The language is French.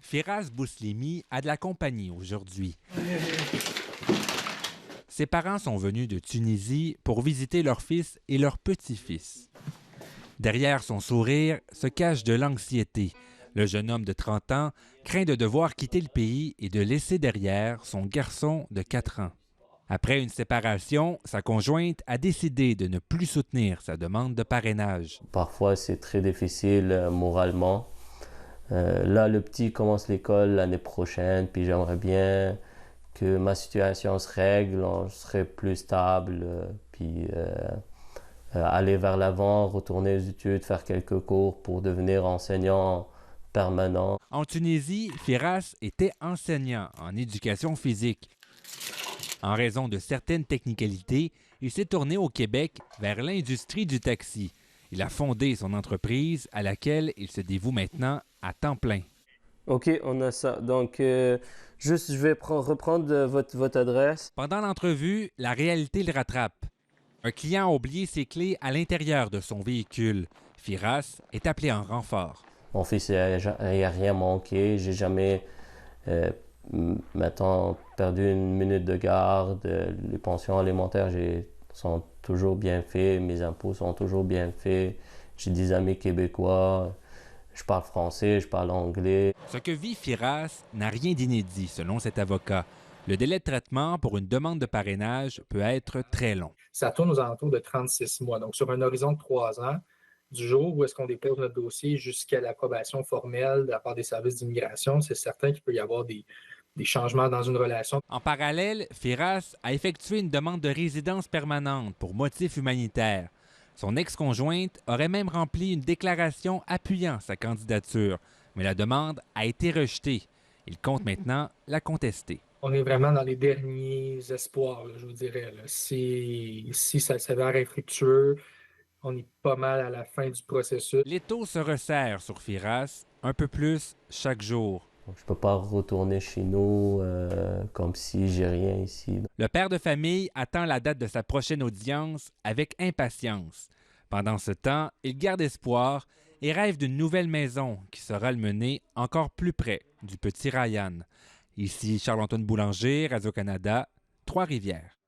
Firas Bouslimi a de la compagnie aujourd'hui. Ses parents sont venus de Tunisie pour visiter leur fils et leur petit-fils. Derrière son sourire se cache de l'anxiété. Le jeune homme de 30 ans craint de devoir quitter le pays et de laisser derrière son garçon de 4 ans. Après une séparation, sa conjointe a décidé de ne plus soutenir sa demande de parrainage. Parfois, c'est très difficile moralement. Là, le petit commence l'école l'année prochaine, puis j'aimerais bien que ma situation se règle, on serait plus stable, puis aller vers l'avant, retourner aux études, faire quelques cours pour devenir enseignant permanent. En Tunisie, Firas était enseignant en éducation physique. En raison de certaines technicalités, il s'est tourné au Québec vers l'industrie du taxi. Il a fondé son entreprise à laquelle il se dévoue maintenant à temps plein. OK, on a ça. Donc, juste, je vais reprendre votre adresse. Pendant l'entrevue, la réalité le rattrape. Un client a oublié ses clés à l'intérieur de son véhicule. Firas est appelé en renfort. Mon fils, il n'y a rien manqué. J'ai jamais, mettons, perdu une minute de garde. Les pensions alimentaires sont toujours bien faites. Mes impôts sont toujours bien faits. J'ai des amis québécois. Je parle français, je parle anglais. Ce que vit Firas n'a rien d'inédit, selon cet avocat. Le délai de traitement pour une demande de parrainage peut être très long. Ça tourne aux alentours de 36 mois. Donc, sur un horizon de 3 ans, du jour où est-ce qu'on dépose notre dossier jusqu'à l'approbation formelle de la part des services d'immigration, c'est certain qu'il peut y avoir des changements dans une relation. En parallèle, Firas a effectué une demande de résidence permanente pour motif humanitaire. Son ex-conjointe aurait même rempli une déclaration appuyant sa candidature, mais la demande a été rejetée. Il compte maintenant la contester. On est vraiment dans les derniers espoirs, là, je vous dirais. Là. Si ça s'avère infructueux, on est pas mal à la fin du processus. L'étau se resserre sur Firas un peu plus chaque jour. Je ne peux pas retourner chez nous comme si j'ai rien ici. Le père de famille attend la date de sa prochaine audience avec impatience. Pendant ce temps, il garde espoir et rêve d'une nouvelle maison qui sera le mener encore plus près du petit Ryan. Ici Charles-Antoine Boulanger, Radio-Canada, Trois-Rivières.